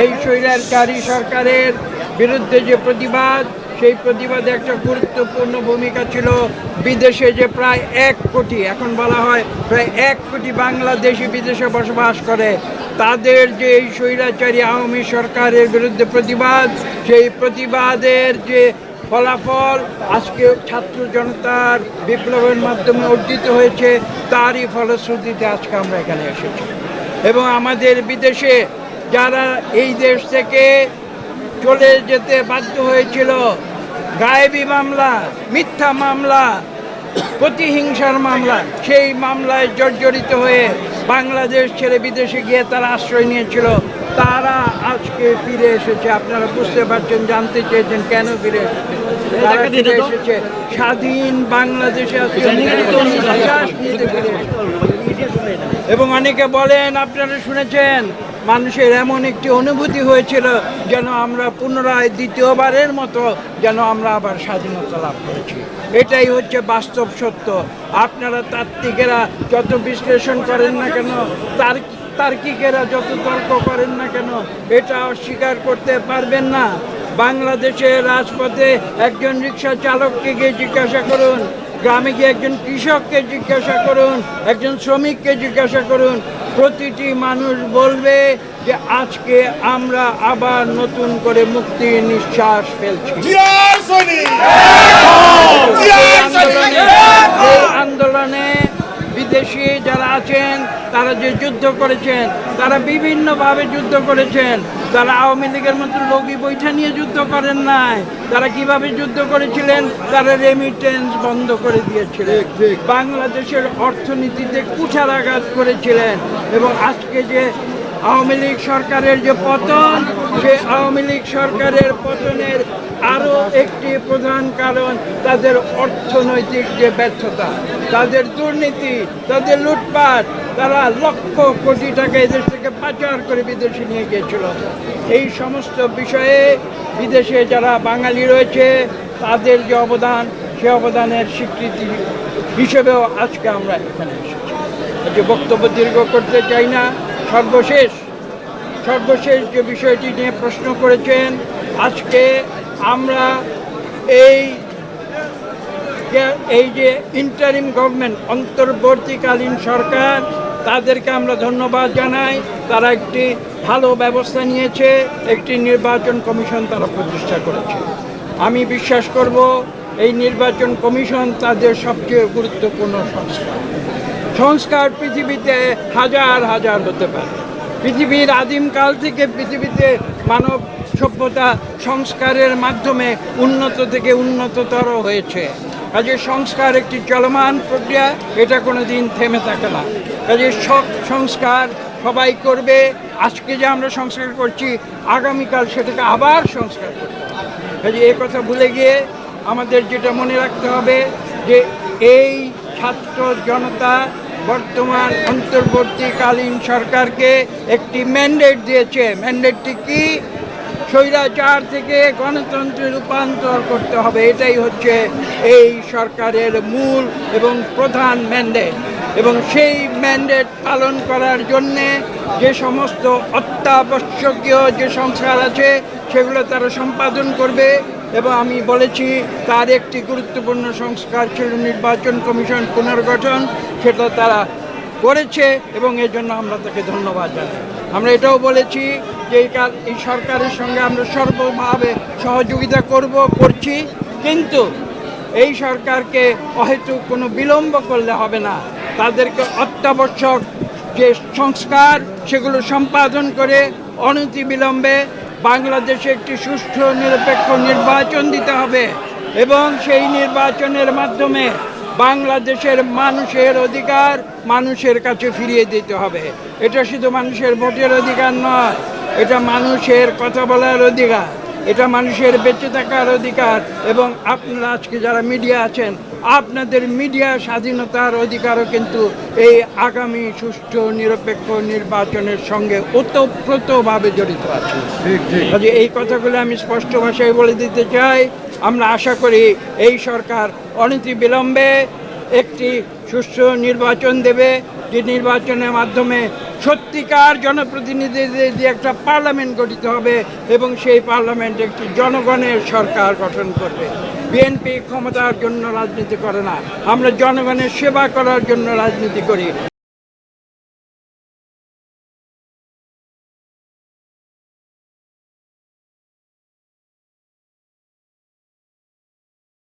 এই স্বৈরাচারী সরকারের বিরুদ্ধে যে প্রতিবাদ, সেই প্রতিবাদে একটা গুরুত্বপূর্ণ ভূমিকা ছিল বিদেশে যে প্রায় 1 কোটি, এখন বলা হয় প্রায় 1 কোটি বাংলাদেশি বিদেশে বসবাস করে, তাদের যে এই স্বৈরাচারী আওয়ামী সরকারের বিরুদ্ধে প্রতিবাদ, সেই প্রতিবাদের যে ফলাফল আজকে ছাত্র জনতার বিপ্লবের মাধ্যমে অর্জিত হয়েছে, তারই ফলশ্রুতিতে আজকে আমরা এখানে এসেছি। এবং আমাদের বিদেশে যারা এই দেশ থেকে চলে যেতে বাধ্য হয়েছিল, গায়েবী মামলা, মিথ্যা মামলা, প্রতিহিংসার মামলা, সেই মামলায় জর্জরিত হয়ে বাংলাদেশ ছেড়ে বিদেশে গিয়ে তারা আশ্রয় নিয়েছিল, তারা আজকে ফিরে এসেছে। আপনারা বুঝতে পারছেন, জানতে চেয়েছেন কেন ফিরে এসেছে। তারা ফিরে এসেছে স্বাধীন বাংলাদেশে আজকে নিঃশ্বাস নিতে ফিরে এসেছে। এবং অনেকে বলেন, আপনারা শুনেছেন, মানুষের এমন একটি অনুভূতি হয়েছিল যেন আমরা পুনরায় দ্বিতীয়বারের মতো যেন আমরা আবার স্বাধীনতা লাভ করেছি। এটাই হচ্ছে বাস্তব সত্য। আপনারা তাত্ত্বিকেরা যত বিশ্লেষণ করেন না কেন, তার্কিকেরা যত তর্ক করেন না কেন, এটা অস্বীকার করতে পারবেন না। বাংলাদেশের রাজপথে একজন রিক্সা চালককে গিয়ে জিজ্ঞাসা করুন, গ্রামে গিয়ে একজন কৃষককে জিজ্ঞাসা করুন, একজন শ্রমিককে জিজ্ঞাসা করুন, প্রতিটি মানুষ বলবে যে আজকে আমরা আবার নতুন করে মুক্তির নিঃশ্বাস ফেলছি। আন্দোলনে বিদেশি যারা আছেন, তারা যে যুদ্ধ করেছেন, তারা বিভিন্নভাবে যুদ্ধ করেছেন। তারা আওয়ামী লীগের মতো লগি বৈঠা নিয়ে যুদ্ধ করেন নাই। তারা কিভাবে যুদ্ধ করেছিলেন? তারা রেমিটেন্স বন্ধ করে দিয়েছিলেন, বাংলাদেশের অর্থনীতিতে কুঠারাঘাত করেছিলেন। এবং আজকে যে আওয়ামী লীগ সরকারের যে পতন, সেই আওয়ামী লীগ সরকারের পতনের আরও একটি প্রধান কারণ তাদের অর্থনৈতিক যে ব্যর্থতা, তাদের দুর্নীতি, তাদের লুটপাট। তারা লক্ষ কোটি টাকা এদেশ থেকে পাচার করে বিদেশে নিয়ে গিয়েছিল। এই সমস্ত বিষয়ে বিদেশে যারা বাঙালি রয়েছে, তাদের যে অবদান, সে অবদানের স্বীকৃতি হিসেবেও আজকে আমরা এখানে এসেছি। যে বক্তব্য দীর্ঘ করতে চাই না, সর্বশেষ যে বিষয়টি নিয়ে প্রশ্ন করেছেন, আজকে আমরা এই যে ইন্টারিম গভর্নমেন্ট, অন্তর্বর্তীকালীন সরকার, তাদেরকে আমরা ধন্যবাদ জানাই। তারা একটি ভালো ব্যবস্থা নিয়েছে, একটি নির্বাচন কমিশন তারা প্রতিষ্ঠা করেছে। আমি বিশ্বাস করব এই নির্বাচন কমিশন তাদের সবচেয়ে গুরুত্বপূর্ণ সংস্কার পৃথিবীতে হাজার হাজার হতে পারে। পৃথিবীর আদিমকাল থেকে পৃথিবীতে মানব সভ্যতা সংস্কারের মাধ্যমে উন্নত থেকে উন্নততর হয়েছে। কাজে সংস্কার একটি চলমান প্রক্রিয়া, এটা কোনো দিন থেমে থাকে না। কাজে সংস্কার সবাই করবে। আজকে যে আমরা সংস্কার করছি, আগামীকাল সেটাকে আবার সংস্কার করতে হবে। কাজে এ কথা ভুলে গিয়ে আমাদের যেটা মনে রাখতে হবে যে এই ছাত্র জনতা বর্তমান অন্তর্বর্তীকালীন সরকারকে একটি ম্যান্ডেট দিয়েছে। ম্যান্ডেটটি কি? স্বৈরাচার থেকে গণতন্ত্রে রূপান্তর করতে হবে। এটাই হচ্ছে এই সরকারের মূল এবং প্রধান ম্যান্ডেট। এবং সেই ম্যান্ডেট পালন করার জন্যে যে সমস্ত অত্যাবশ্যকীয় যে সংস্কার আছে, সেগুলো তারা সম্পাদন করবে। এবং আমি বলেছি, তার একটি গুরুত্বপূর্ণ সংস্কার ছিল নির্বাচন কমিশন পুনর্গঠন। সেটা তারা করেছে এবং এর জন্য আমরা তাকে ধন্যবাদ জানাই। আমরা এটাও বলেছি যে এই সরকারের সঙ্গে আমরা সর্বভাবে সহযোগিতা করছি, কিন্তু এই সরকারকে অহেতুক কোনো বিলম্ব করলে হবে না। তাদেরকে অত্যাবশ্যক যে সংস্কার, সেগুলো সম্পাদন করে অনতিবিলম্বে বাংলাদেশে একটি সুষ্ঠু নিরপেক্ষ নির্বাচন দিতে হবে। এবং সেই নির্বাচনের মাধ্যমে বাংলাদেশের মানুষের অধিকার মানুষের কাছে ফিরিয়ে দিতে হবে। এটা শুধু মানুষের ভোটের অধিকার নয়, এটা মানুষের কথা বলার অধিকার, এটা মানুষের বেঁচে থাকার অধিকার। এবং আপনারা আজকে যারা মিডিয়া আছেন, আপনাদের মিডিয়া স্বাধীনতার অধিকারও কিন্তু এই আগামী সুষ্ঠু নিরপেক্ষ নির্বাচনের সঙ্গে ওতপ্রোতভাবে জড়িত আছে। কাজে এই কথাগুলো আমি স্পষ্ট ভাষায় বলে দিতে চাই। আমরা আশা করি এই সরকার অনতিবিলম্বে একটি সুষ্ঠু নির্বাচন দেবে যে নির্বাচনের মাধ্যমে সত্যিকার জনপ্রতিনিধিদের দিয়ে একটা পার্লামেন্ট গঠিত হবে এবং সেই পার্লামেন্ট একটি জনগণের সরকার গঠন করবে। বিএনপি ক্ষমতার জন্য রাজনীতি করে না, আমরা জনগণের সেবা করার জন্য রাজনীতি করি।